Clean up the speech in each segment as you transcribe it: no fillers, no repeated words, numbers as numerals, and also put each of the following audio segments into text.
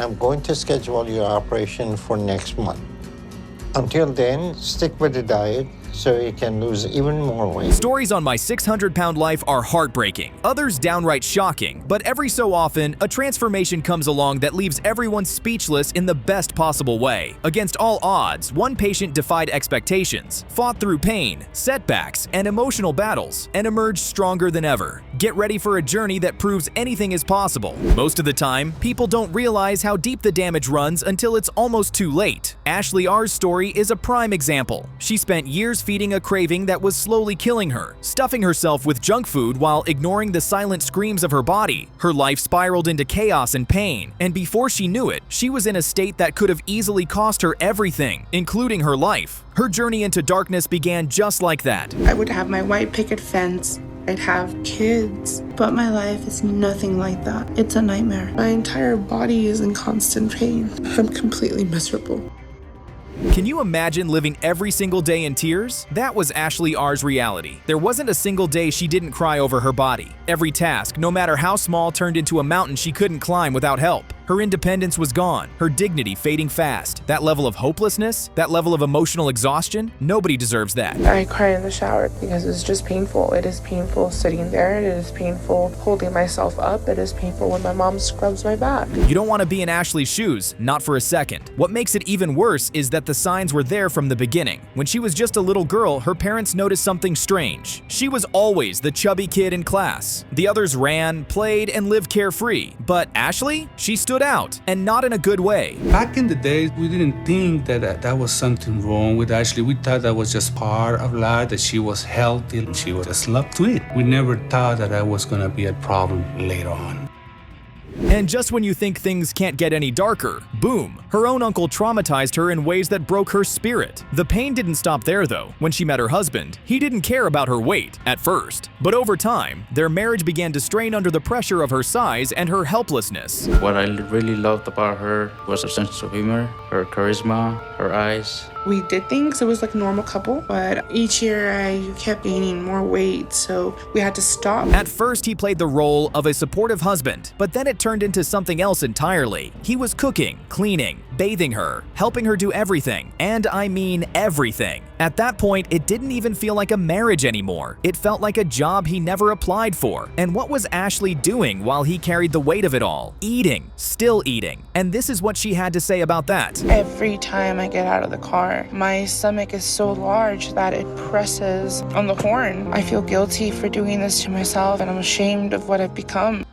I'm going to schedule your operation for next month. Until then, stick with the diet so you can lose even more weight. Stories on my 600-pound life are heartbreaking, others downright shocking, but every so often, a transformation comes along that leaves everyone speechless in the best possible way. Against all odds, one patient defied expectations, fought through pain, setbacks, and emotional battles, and emerged stronger than ever. Get ready for a journey that proves anything is possible. Most of the time, people don't realize how deep the damage runs until it's almost too late. Ashley R's story is a prime example. She spent years feeding a craving that was slowly killing her, stuffing herself with junk food while ignoring the silent screams of her body. Her life spiraled into chaos and pain, and before she knew it, she was in a state that could have easily cost her everything, including her life. Her journey into darkness began just like that. I would have my white picket fence. I'd have kids, but my life is nothing like that. It's a nightmare. My entire body is in constant pain. I'm completely miserable. Can you imagine living every single day in tears? That was Ashley R's reality. There wasn't a single day she didn't cry over her body. Every task, no matter how small, turned into a mountain she couldn't climb without help. Her independence was gone, her dignity fading fast. That level of hopelessness, that level of emotional exhaustion, nobody deserves that. I cry in the shower because it's just painful. It is painful sitting there. It is painful holding myself up. It is painful when my mom scrubs my back. You don't want to be in Ashley's shoes, not for a second. What makes it even worse is that the signs were there from the beginning. When she was just a little girl, her parents noticed something strange. She was always the chubby kid in class. The others ran, played, and lived carefree. But Ashley? She stood out, and not in a good way. Back in the days, we didn't think that was something wrong with Ashley. We thought that was just part of life, that she was healthy, and she was just loved to it. We never thought that was gonna be a problem later on. And just when you think things can't get any darker, boom, her own uncle traumatized her in ways that broke her spirit. The pain didn't stop there though. When she met her husband, he didn't care about her weight at first. But over time, their marriage began to strain under the pressure of her size and her helplessness. What I really loved about her was her sense of humor, her charisma, her eyes. We did things, it was like a normal couple, but each year I kept gaining more weight, so we had to stop. At first, he played the role of a supportive husband, but then it turned into something else entirely. He was cooking, cleaning, bathing her, helping her do everything, and I mean everything. At that point, it didn't even feel like a marriage anymore. It felt like a job he never applied for. And what was Ashley doing while he carried the weight of it all? Eating, still eating. And this is what she had to say about that. Every time I get out of the car, my stomach is so large that it presses on the horn. I feel guilty for doing this to myself, and I'm ashamed of what I've become.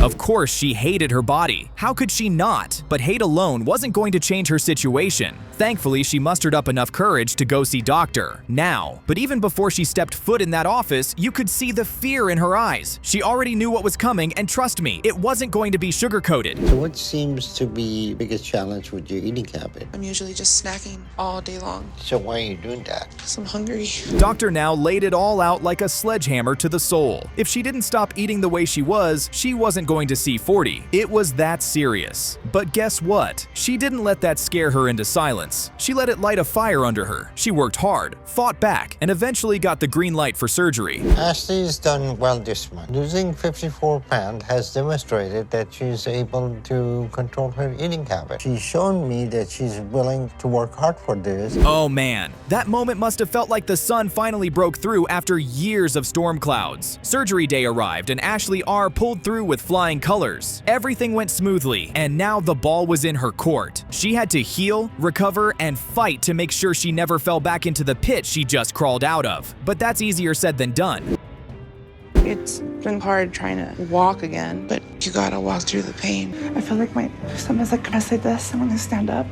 Of course, she hated her body. How could she not? But hate alone wasn't going to change her situation. Thankfully, she mustered up enough courage to go see doctor. Now. But even before she stepped foot in that office, you could see the fear in her eyes. She already knew what was coming, and trust me, it wasn't going to be sugarcoated. So what seems to be the biggest challenge with your eating habit? I'm usually just snacking all day long So why are you doing that? because I'm hungry. Dr. Now laid it all out like a sledgehammer to the soul. If she didn't stop eating the way she wasn't going to see 40. It was that serious. But guess what? She didn't let that scare her into silence. She let it light a fire under her. She worked hard, fought back, and eventually got the green light for surgery. Ashley's done well this month. Losing 54 pounds has demonstrated that she's able to control her eating habit. She's shown me that she's willing to work hard for this. Oh man, that moment must have felt like the sun finally broke through after years of storm clouds. Surgery day arrived and Ashley R pulled through with flying colors. Everything went smoothly, and now the ball was in her court. She had to heal, recover, and fight to make sure she never fell back into the pit she just crawled out of. But that's easier said than done. It's been hard trying to walk again, but you gotta walk through the pain. I feel like my stomach's like gonna say this, and when I stand up,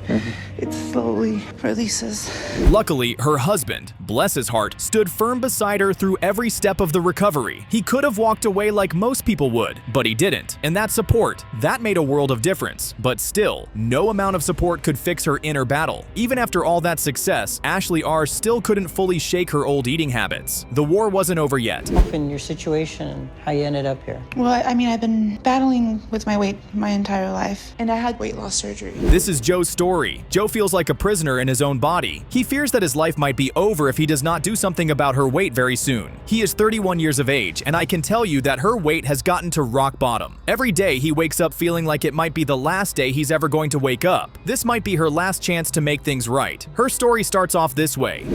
it slowly releases. Luckily, her husband, bless his heart, stood firm beside her through every step of the recovery. He could have walked away like most people would, but he didn't. And that support, that made a world of difference. But still, no amount of support could fix her inner battle. Even after all that success, Ashley R still couldn't fully shake her old eating habits. The war wasn't over yet. In your situation and how you ended up here. Well, I mean, I've been battling battling with my weight my entire life, and I had weight loss surgery. This is Joe's story. Joe feels like a prisoner in his own body. He fears that his life might be over if he does not do something about her weight very soon. He is 31 years of age, and I can tell you that her weight has gotten to rock bottom. Every day he wakes up feeling like it might be the last day he's ever going to wake up. This might be her last chance to make things right. Her story starts off this way.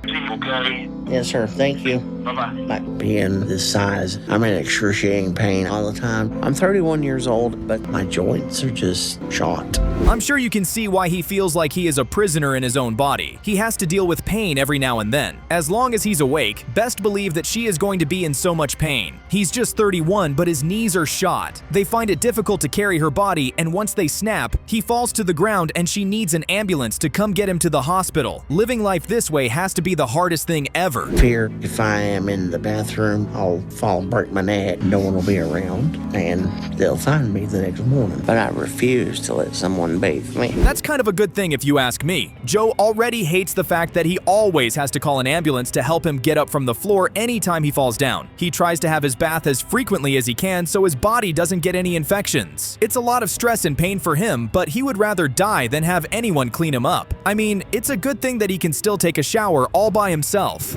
Okay. Yes, sir. Thank you. Bye-bye. Like being this size, I'm in excruciating pain all the time. I'm 31 years old, but my joints are just shot. I'm sure you can see why he feels like he is a prisoner in his own body. He has to deal with pain every now and then. As long as he's awake, best believe that she is going to be in so much pain. He's just 31, but his knees are shot. They find it difficult to carry her body, and once they snap, he falls to the ground and she needs an ambulance to come get him to the hospital. Living life this way has to be the hardest thing ever. Fear if I am in the bathroom, I'll fall and break my neck. No one will be around, and they'll find me the next morning. But I refuse to let someone bathe me. That's kind of a good thing if you ask me. Joe already hates the fact that he always has to call an ambulance to help him get up from the floor anytime he falls down. He tries to have his bath as frequently as he can so his body doesn't get any infections. It's a lot of stress and pain for him, but he would rather die than have anyone clean him up. I mean, it's a good thing that he can still take a shower all by himself.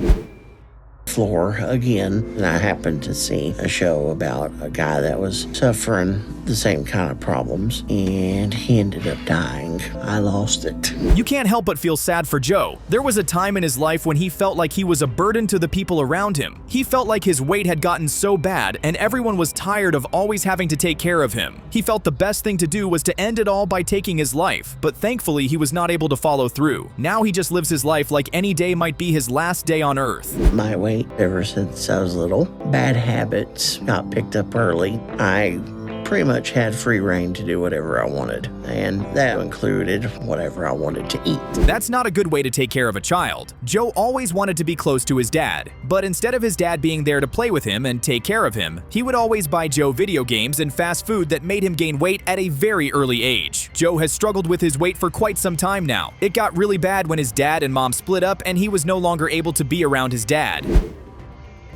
Floor again, and I happened to see a show about a guy that was suffering the same kind of problems, and he ended up dying. I lost it. You can't help but feel sad for Joe. There was a time in his life when he felt like he was a burden to the people around him. He felt like his weight had gotten so bad and everyone was tired of always having to take care of him. He felt the best thing to do was to end it all by taking his life, but thankfully he was not able to follow through. Now he just lives his life like any day might be his last day on earth. My weight, ever since I was little, bad habits got picked up early. I pretty much had free reign to do whatever I wanted, and that included whatever I wanted to eat. That's not a good way to take care of a child. Joe always wanted to be close to his dad, but instead of his dad being there to play with him and take care of him, he would always buy Joe video games and fast food that made him gain weight at a very early age. Joe has struggled with his weight for quite some time now. It got really bad when his dad and mom split up and he was no longer able to be around his dad.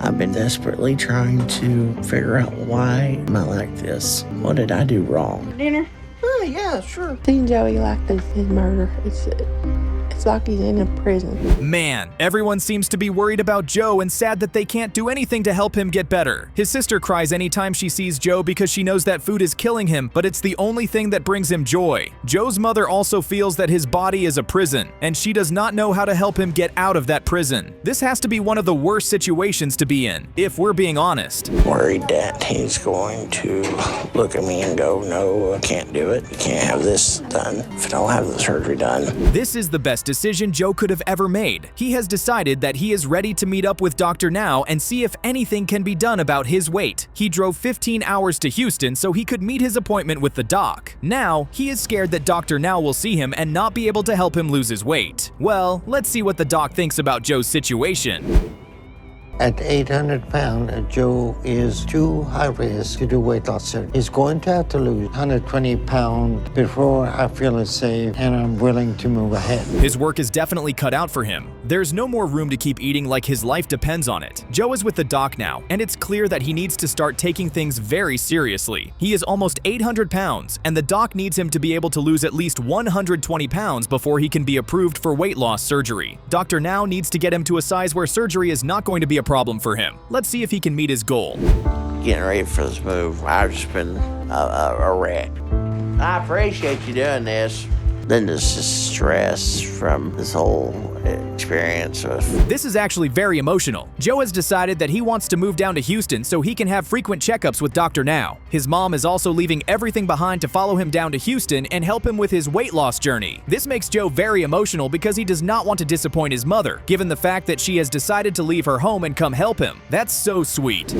I've been desperately trying to figure out why am I like this? What did I do wrong? Dinner? Oh, yeah, sure. Seeing Joey like this is murder. It's like he's in a prison. Man, everyone seems to be worried about Joe and sad that they can't do anything to help him get better. His sister cries anytime she sees Joe because she knows that food is killing him, but it's the only thing that brings him joy. Joe's mother also feels that his body is a prison, and she does not know how to help him get out of that prison. This has to be one of the worst situations to be in, if we're being honest. Worried that he's going to look at me and go, no, I can't do it. You can't have this done if I don't have the surgery done. This is the best decision Joe could have ever made. He has decided that he is ready to meet up with Dr. Now and see if anything can be done about his weight. He drove 15 hours to Houston so he could meet his appointment with the doc. Now, he is scared that Dr. Now will see him and not be able to help him lose his weight. Well, let's see what the doc thinks about Joe's situation. At 800 pounds, Joe is too high risk to do weight loss surgery. He's going to have to lose 120 pounds before I feel it's safe and I'm willing to move ahead. His work is definitely cut out for him. There's no more room to keep eating like his life depends on it. Joe is with the doc now, and it's clear that he needs to start taking things very seriously. He is almost 800 pounds, and the doc needs him to be able to lose at least 120 pounds before he can be approved for weight loss surgery. Dr. Now needs to get him to a size where surgery is not going to be a problem for him. Let's see if he can meet his goal. Getting ready for this move, I've just been a wreck. I appreciate you doing this. Then there's just stress from this whole experience. This is actually very emotional. Joe has decided that he wants to move down to Houston so he can have frequent checkups with Dr. Now. His mom is also leaving everything behind to follow him down to Houston and help him with his weight loss journey. This makes Joe very emotional because he does not want to disappoint his mother, given the fact that she has decided to leave her home and come help him. That's so sweet.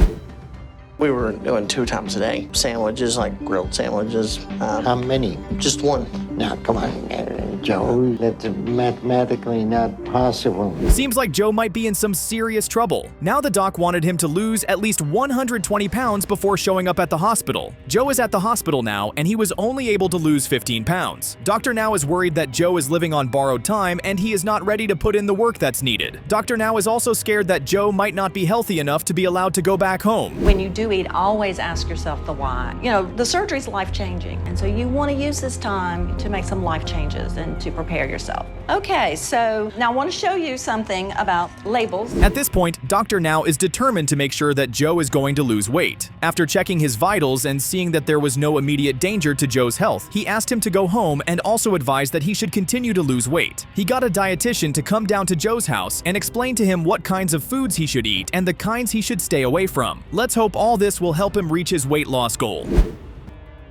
We were doing 2 times a day. Sandwiches, like grilled sandwiches. How many? Just one. Now, come on, Joe, that's mathematically not Impossible. Seems like Joe might be in some serious trouble. Now the doc wanted him to lose at least 120 pounds before showing up at the hospital. Joe is at the hospital now, and he was only able to lose 15 pounds. Dr. Now is worried that Joe is living on borrowed time and he is not ready to put in the work that's needed. Dr. Now is also scared that Joe might not be healthy enough to be allowed to go back home. When you do eat, always ask yourself the why. You know, the surgery's life-changing, and so you want to use this time to make some life changes and to prepare yourself. Okay, so now I want to show you something about labels. At this point, Dr. Now is determined to make sure that Joe is going to lose weight. After checking his vitals and seeing that there was no immediate danger to Joe's health, he asked him to go home and also advised that he should continue to lose weight. He got a dietitian to come down to Joe's house and explain to him what kinds of foods he should eat and the kinds he should stay away from. Let's hope all this will help him reach his weight loss goal.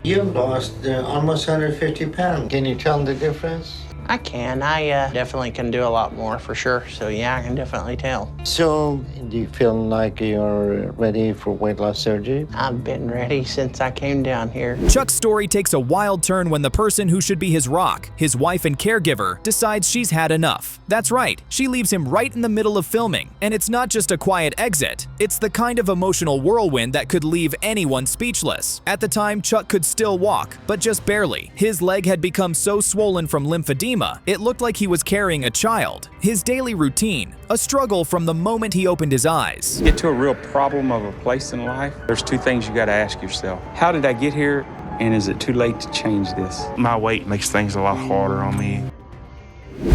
You've lost almost 150 pounds. Can you tell the difference? I can. I definitely can do a lot more for sure. So yeah, I can definitely tell. So, do you feel like you're ready for weight loss surgery? I've been ready since I came down here. Chuck's story takes a wild turn when the person who should be his rock, his wife and caregiver, decides she's had enough. That's right, she leaves him right in the middle of filming. And it's not just a quiet exit, it's the kind of emotional whirlwind that could leave anyone speechless. At the time, Chuck could still walk, but just barely. His leg had become so swollen from lymphedema, it looked like he was carrying a child. His daily routine, a struggle from the moment he opened his eyes. Get to a real problem of a place in life, there's two things you got to ask yourself. How did I get here, and is it too late to change this? My weight makes things a lot harder on me.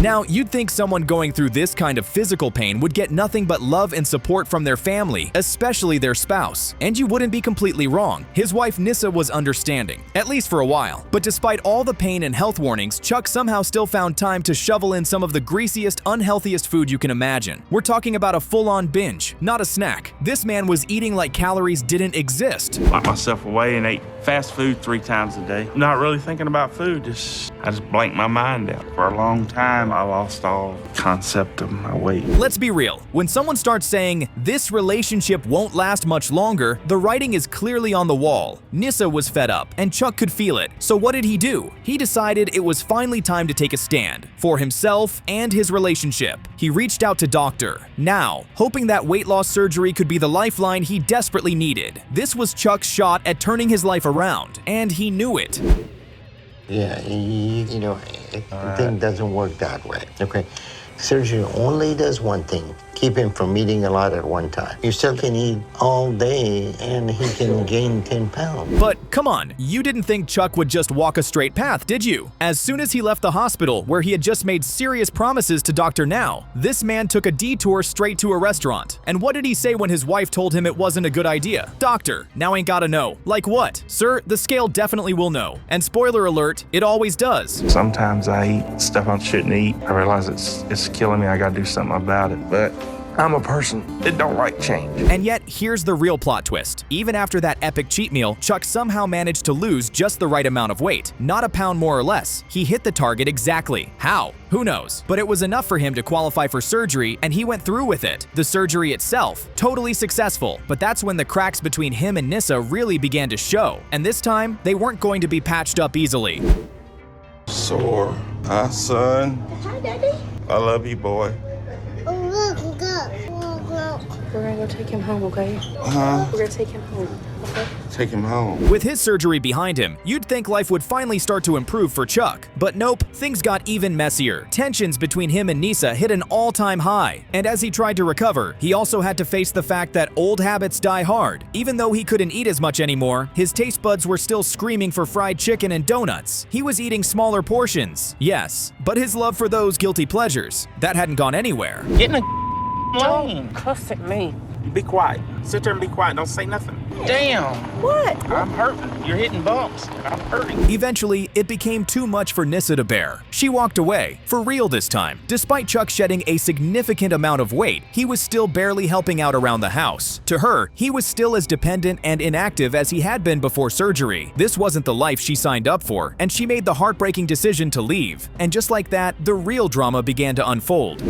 Now, you'd think someone going through this kind of physical pain would get nothing but love and support from their family, especially their spouse. And you wouldn't be completely wrong. His wife Nissa was understanding, at least for a while. But despite all the pain and health warnings, Chuck somehow still found time to shovel in some of the greasiest, unhealthiest food you can imagine. We're talking about a full-on binge, not a snack. This man was eating like calories didn't exist. Locked myself away and ate fast food 3 times a day. Not really thinking about food, I just blanked my mind out. For a long time, I lost all concept of my weight. Let's be real. When someone starts saying, this relationship won't last much longer, the writing is clearly on the wall. Nissa was fed up, and Chuck could feel it. So what did he do? He decided it was finally time to take a stand for himself and his relationship. He reached out to Dr. Now, hoping that weight loss surgery could be the lifeline he desperately needed. This was Chuck's shot at turning his life around, and he knew it. Yeah, you know, the thing doesn't work that way, okay? Surgery only does one thing, keep him from eating a lot at one time. You still can eat all day and he can gain 10 pounds. But come on, you didn't think Chuck would just walk a straight path, did you? As soon as he left the hospital, where he had just made serious promises to Dr. Now, this man took a detour straight to a restaurant. And what did he say when his wife told him it wasn't a good idea? Doctor, now ain't gotta know. Like what? Sir, the scale definitely will know. And spoiler alert, it always does. Sometimes I eat stuff I shouldn't eat. I realize it's killing me. I gotta do something about it. But I'm a person that don't like change. And yet, here's the real plot twist. Even after that epic cheat meal, Chuck somehow managed to lose just the right amount of weight. Not a pound more or less. He hit the target exactly. How? Who knows? But it was enough for him to qualify for surgery, and he went through with it. The surgery itself, totally successful. But that's when the cracks between him and Nissa really began to show. And this time, they weren't going to be patched up easily. Sore. Hi, son. Hi, Daddy. I love you, boy. We're gonna go take him home, okay? Huh? We're gonna take him home, okay? Take him home. With his surgery behind him, you'd think life would finally start to improve for Chuck. But nope, things got even messier. Tensions between him and Nissa hit an all-time high. And as he tried to recover, he also had to face the fact that old habits die hard. Even though he couldn't eat as much anymore, his taste buds were still screaming for fried chicken and donuts. He was eating smaller portions, yes, but his love for those guilty pleasures, that hadn't gone anywhere. Get in the lane. Cuss at me. Be quiet. Sit there and be quiet. Don't say nothing. Damn. What? I'm hurting. You're hitting bumps. I'm hurting. Eventually, it became too much for Nissa to bear. She walked away, for real this time. Despite Chuck shedding a significant amount of weight, he was still barely helping out around the house. To her, he was still as dependent and inactive as he had been before surgery. This wasn't the life she signed up for, and she made the heartbreaking decision to leave. And just like that, the real drama began to unfold.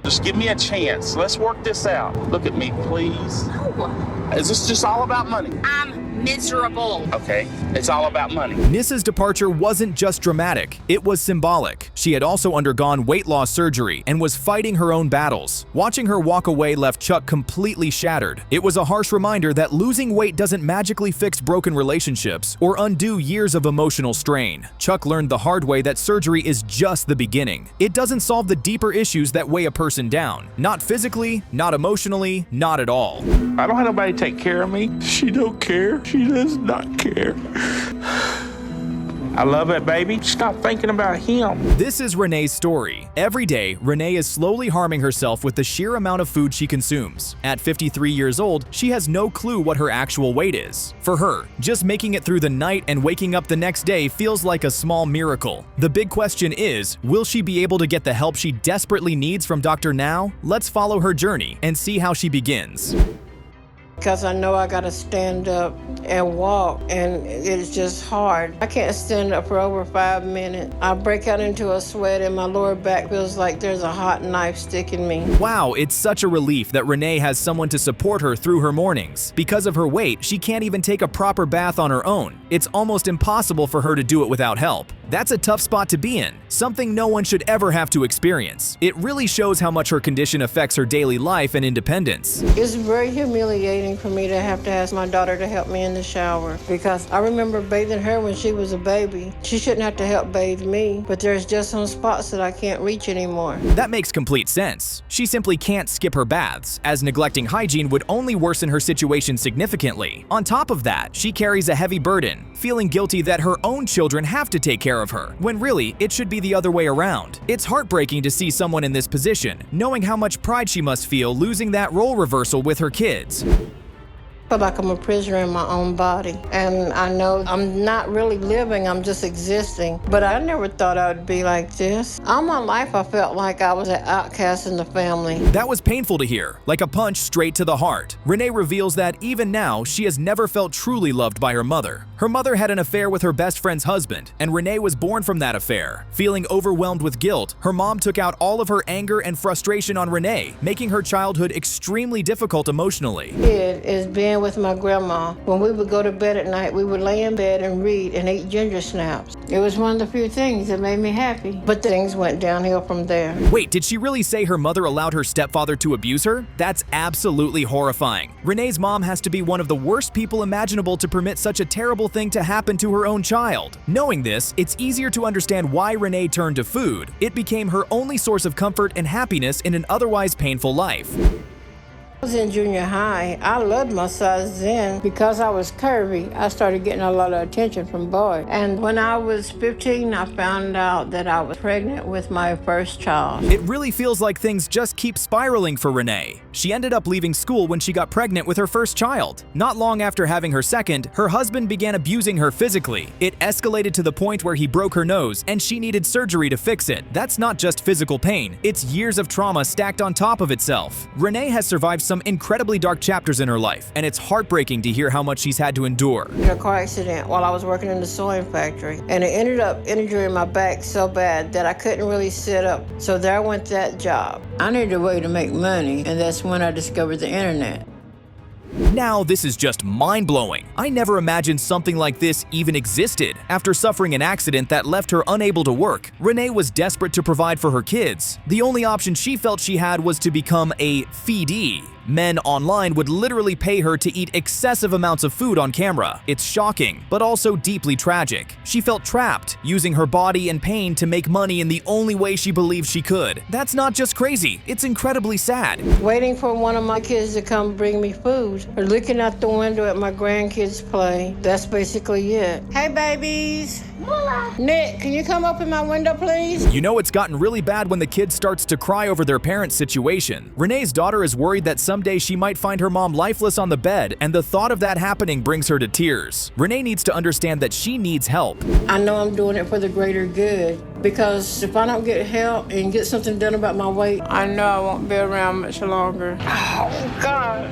Just give me a chance. Let's work this out. Look at me, please. No. Is this just all about money? I'm miserable. Okay, it's all about money. Nissa's departure wasn't just dramatic, it was symbolic. She had also undergone weight loss surgery and was fighting her own battles. Watching her walk away left Chuck completely shattered. It was a harsh reminder that losing weight doesn't magically fix broken relationships or undo years of emotional strain. Chuck learned the hard way that surgery is just the beginning. It doesn't solve the deeper issues that weigh a person down. Not physically, not emotionally, not at all. I don't have nobody to take care of me. She don't care. She does not care. I love it, baby. Stop thinking about him. This is Renee's story. Every day, Renee is slowly harming herself with the sheer amount of food she consumes. At 53 years old, she has no clue what her actual weight is. For her, just making it through the night and waking up the next day feels like a small miracle. The big question is, will she be able to get the help she desperately needs from Dr. Now? Let's follow her journey and see how she begins. Because I know I gotta stand up and walk, and it's just hard. I can't stand up for over 5 minutes. I break out into a sweat and my lower back feels like there's a hot knife sticking me. Wow, it's such a relief that Renee has someone to support her through her mornings. Because of her weight, she can't even take a proper bath on her own. It's almost impossible for her to do it without help. That's a tough spot to be in, something no one should ever have to experience. It really shows how much her condition affects her daily life and independence. It's very humiliating for me to have to ask my daughter to help me in the shower, because I remember bathing her when she was a baby. She shouldn't have to help bathe me, but there's just some spots that I can't reach anymore. That makes complete sense. She simply can't skip her baths, as neglecting hygiene would only worsen her situation significantly. On top of that, she carries a heavy burden, feeling guilty that her own children have to take care of her, when really, it should be the other way around. It's heartbreaking to see someone in this position, knowing how much pride she must feel losing that role reversal with her kids. I feel like I'm a prisoner in my own body, and I know I'm not really living, I'm just existing. But I never thought I would be like this. All my life I felt like I was an outcast in the family. That was painful to hear, like a punch straight to the heart. Renee reveals that even now, she has never felt truly loved by her mother. Her mother had an affair with her best friend's husband, and Renee was born from that affair. Feeling overwhelmed with guilt, her mom took out all of her anger and frustration on Renee, making her childhood extremely difficult emotionally. It is being with my grandma. When we would go to bed at night, we would lay in bed and read and eat ginger snaps. It was one of the few things that made me happy, but things went downhill from there. Wait, did she really say her mother allowed her stepfather to abuse her? That's absolutely horrifying. Renee's mom has to be one of the worst people imaginable to permit such a terrible thing to happen to her own child. Knowing this, it's easier to understand why Renee turned to food. It became her only source of comfort and happiness in an otherwise painful life. I was in junior high. I loved my size then. Because I was curvy, I started getting a lot of attention from boys. And when I was 15, I found out that I was pregnant with my first child. It really feels like things just keep spiraling for Renee. She ended up leaving school when she got pregnant with her first child. Not long after having her second, her husband began abusing her physically. It escalated to the point where he broke her nose, and she needed surgery to fix it. That's not just physical pain, it's years of trauma stacked on top of itself. Renee has survived some incredibly dark chapters in her life, and it's heartbreaking to hear how much she's had to endure. In a car accident while I was working in the sewing factory, and it ended up injuring my back so bad that I couldn't really sit up. So there went that job. I needed a way to make money, and that's when I discovered the internet. Now, this is just mind-blowing. I never imagined something like this even existed. After suffering an accident that left her unable to work, Renee was desperate to provide for her kids. The only option she felt she had was to become a feedee. Men online would literally pay her to eat excessive amounts of food on camera. It's shocking, but also deeply tragic. She felt trapped, using her body and pain to make money in the only way she believed she could. That's not just crazy, it's incredibly sad. Waiting for one of my kids to come bring me food, or looking out the window at my grandkids play. That's basically it. Hey, babies. Nick, can you come up in my window, please? You know it's gotten really bad when the kid starts to cry over their parents' situation. Renee's daughter is worried that someday she might find her mom lifeless on the bed, and the thought of that happening brings her to tears. Renee needs to understand that she needs help. I know I'm doing it for the greater good, because if I don't get help and get something done about my weight, I know I won't be around much longer. Oh, God.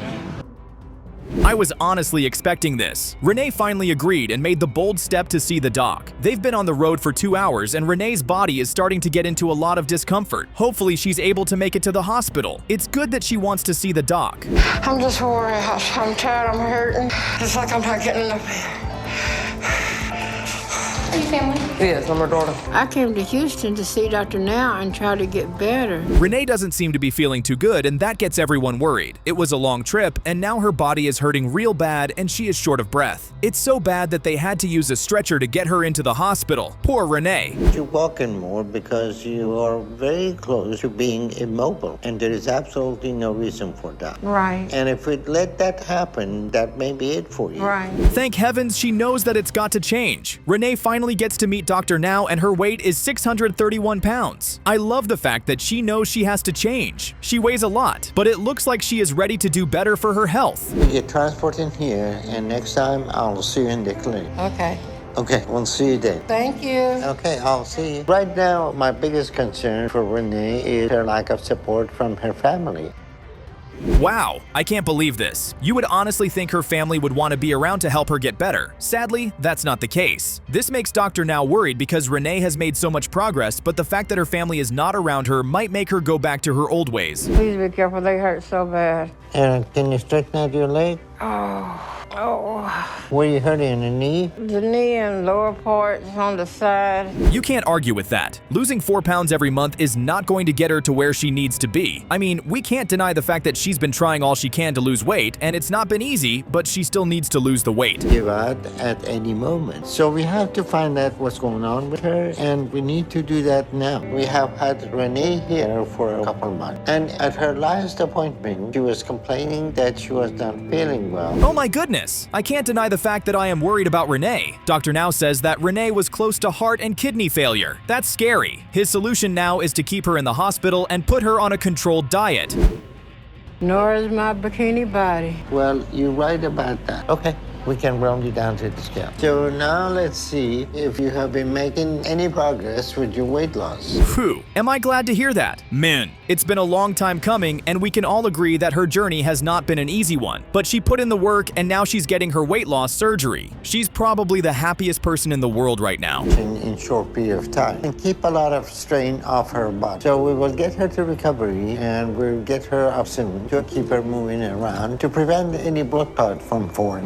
I was honestly expecting this. Renee finally agreed and made the bold step to see the doc. They've been on the road for 2 hours and Renee's body is starting to get into a lot of discomfort. Hopefully she's able to make it to the hospital. It's good that she wants to see the doc. I'm just worried. I'm tired, I'm hurting. It's like I'm not getting enough. Are you family? Yes, I'm her daughter. I came to Houston to see Dr. Now and try to get better. Renee doesn't seem to be feeling too good, and that gets everyone worried. It was a long trip, and now her body is hurting real bad and she is short of breath. It's so bad that they had to use a stretcher to get her into the hospital. Poor Renee. You're walking more because you are very close to being immobile, and there is absolutely no reason for that. Right. And if we let that happen, that may be it for you. Right. Thank heavens she knows that it's got to change. Renee finally gets to meet Dr. Now and her weight is 631 pounds. I love the fact that she knows she has to change. She weighs a lot, but it looks like she is ready to do better for her health. You get transport in here, and next time I'll see you in the clinic. Okay. Okay, we'll see you then. Thank you. Okay, I'll see you. Right now, my biggest concern for Renee is her lack of support from her family. Wow, I can't believe this. You would honestly think her family would want to be around to help her get better. Sadly, that's not the case. This makes Dr. Now worried because Renee has made so much progress, but the fact that her family is not around her might make her go back to her old ways. Please be careful, they hurt so bad. Aaron, can you straighten out your leg? Oh, Where you hurting, the knee? the knee and lower parts on the side. You can't argue with that. Losing 4 pounds every month is not going to get her to where she needs to be. I mean, we can't deny the fact that she's been trying all she can to lose weight, and it's not been easy, but she still needs to lose the weight. Give out at any moment. So we have to find out what's going on with her, and we need to do that now. We have had Renee here for a couple months, and at her last appointment, she was complaining that she was not feeling well. Oh my goodness! I can't deny the fact that I am worried about Renee. Dr. Now says that Renee was close to heart and kidney failure. That's scary. His solution now is to keep her in the hospital and put her on a controlled diet. Nor is my bikini body. Well, you're right about that. Okay. We can round you down to the scale. So now let's see if you have been making any progress with your weight loss. Phew, am I glad to hear that? Man, it's been a long time coming and we can all agree that her journey has not been an easy one. But she put in the work and now she's getting her weight loss surgery. She's probably the happiest person in the world right now. In short period of time. And keep a lot of strain off her body. So we will get her to recovery and we'll get her up soon to keep her moving around to prevent any blood clot from forming.